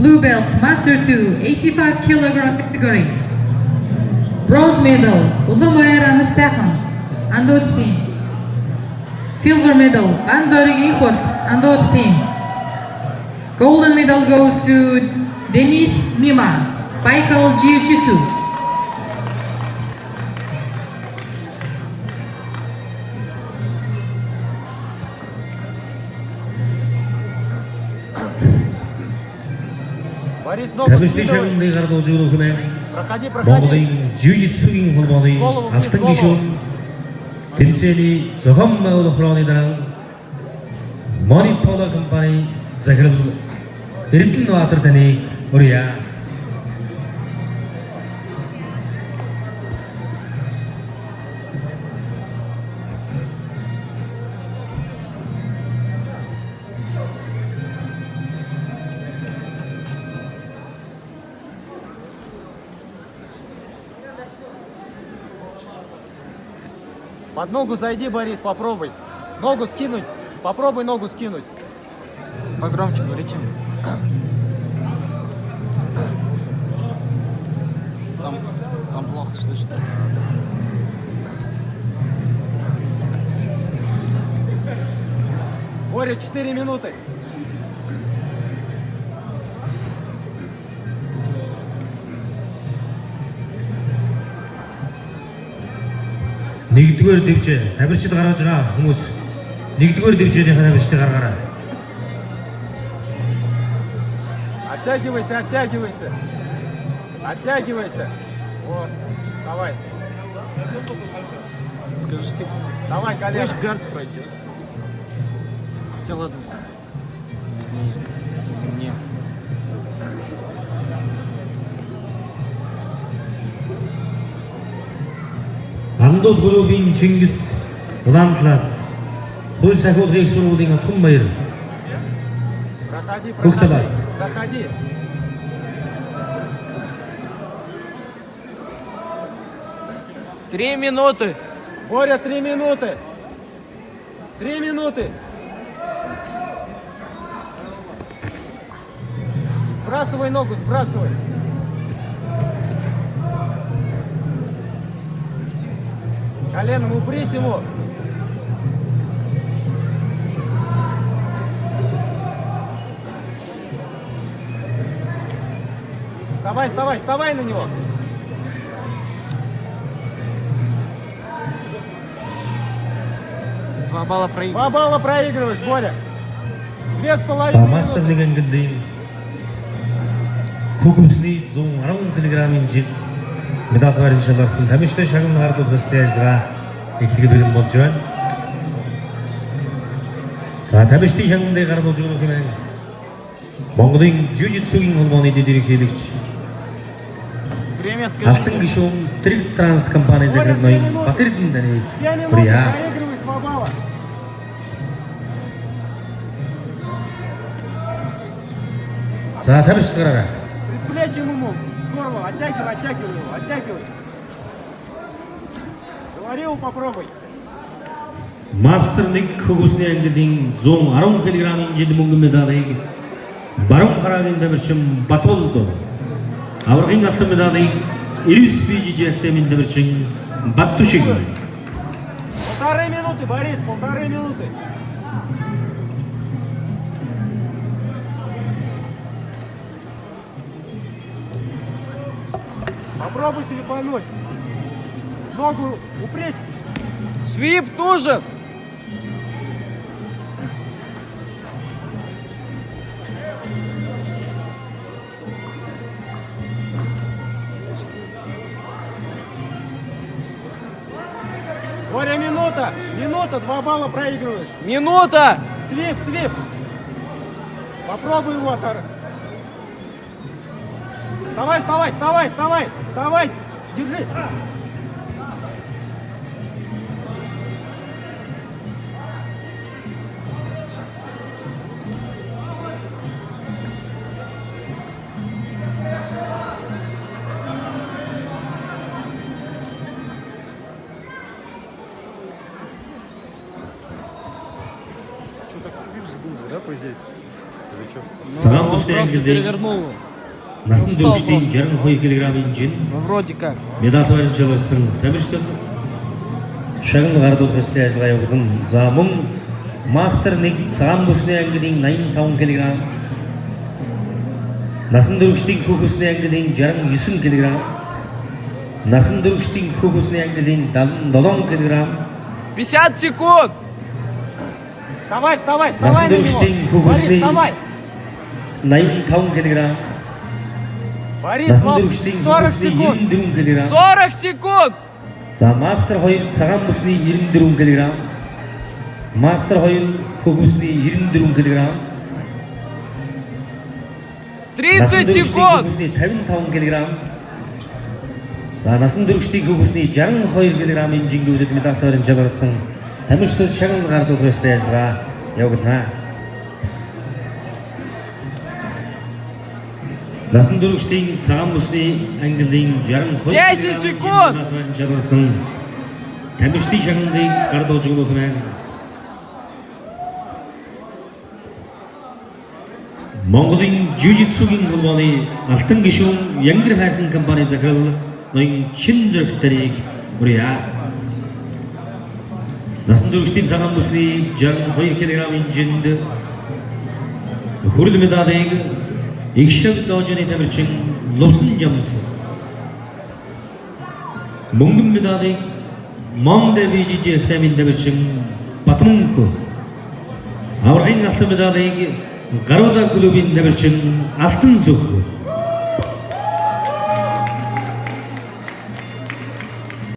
Blue belt, Master 2, 85 kilogram category. Bronze medal, Ulamayer Anur Сайхан, Андууд team. Silver medal, Banzorig Ihwat, Андууд team. Golden medal goes to Denis Mima, Baikal Jiu-Jitsu. Табиштын шагныг гаргуулж өгөх хэмээн Монголын жижигсүгийн холбооны алтан гишүүн тэмцээний зохион байгуулах хорооны дараа Money-Polo компани захирал Эрдэнэбаатар таныг хүргье. Под ногу зайди, Борис, попробуй. Ногу скинуть. Попробуй ногу скинуть. Погромче говорите. Там плохо слышно. Боря, 4 минуты. Нэгдүгээр дэвжээ табирчид гаргаж байгаа хүмүүс нэгдүгээр дэвжээний табирчдыг гаргаарай. Оттягивайся, оттягивайся. Оттягивайся. Вот, давай. Скажите, Давай, колено. пусть гард пройдет. Хотя ладно. Не. Андууд группийн Чингис улаан талаас хууль сахиулгын сургуулийн Отхон баяр. Проходи, Ухтабас. Заходи. Три минуты. Боря, 3 минуты. 3 минуты. Сбрасывай ногу, сбрасывай. Коленом упрись ему. Вставай, вставай, вставай на него. Два балла проигрываешь. 2 балла проигрываешь, Боря. 2,5 Тамастер минуты. легендийн хөгөмсний 110 кг-ийн жиг медаль барин шалгарсан тамирчтай шагнал гардуулах ёстой ажиллагаа эхлэх бэлэн болж байна. За тамирчдын шагналыг гардуулж өгөх юм. Монголын жижигсүгийн холбооны дэд ерөнхийлөгч Время алтан скажите. гишүүн Триг Транс компани захирал ноён Батэрдэн таныг 2 минуты, хүргье. проигрываешь 2 балла. За тамирчид гараарай. Предплечьем ему, горло, оттягивай, оттягивай его, оттягивай. Говорил, попробуй. Мастер 1 хөгөсний ангидын 110 кг-ийн жид мөнгөн медалийг баруун хараагийн тамирчин Батболд, аваргын алтан медалийг РСБЖ Академийн тамирчин Баттушиг. 1,5 минуты, Борис, 1,5 минуты. Попробуй свипануть. Ногу упрись. Свип нужен. Боря, минута. Минута, 2 балла проигрываешь. Минута. Свип, свип. Попробуй его. Вставай, вставай, вставай, вставай, вставай. Держи. Что так свип же был же, да, по идее? Цагаан Он бүсний просто ангидын перевернул. насан Устал туршидын просто. 62 кг инжин Ну, вроде как. медаль баримжуулсан тамирчид шагнал гардуулах ёстой ажиллагаа явуулсан. За мөн мастер 1 цагаан бүсний ангидын 85 кг, насан туршидын хөх бүсний ангидын 69 кг, насан туршидын хөх бүсний ангидын 77 кг, 50 секунд! Вставай, вставай, насан вставай на туршидын него. хөх Борис, бүсний вставай. 85 кг, Борис, насан ну, туршидын хөх 40 бүсний секунд. 94 кг. 40 секунд! За мастер 2 цагаан бүсний 94 кг, мастер 2 хөх бүсний 94 кг, 30 секунд! 55 кг. За насан туршидын хөх бүсний 62 кг инжингүүдэд медаль баримжуулсан тамирчид шагнал гардуулах ёстой ажиллагаа явуулна. Насан туршидын цагаан бүсний ангидын 62 10 секунд! баримжуулсан тамирчидын шагналыг гардуулж өгөх нь Монголын жижигсүгийн холбооны алтан гишүүн Янгир хайрхан компани захирал ноён чин зөрөгтөрийг хүргье. Насан туршидын цагаан бүсний 62 кг инжинд хүрэл медалийг Игшэв доожны тамирчин Лувсан Жамс, мөнгөн медалийг Монде Вижиж Фэмин тамирчин Батмунху, аврагын алтан медалийг Гаруда клубын тамирчин Алтан Зүх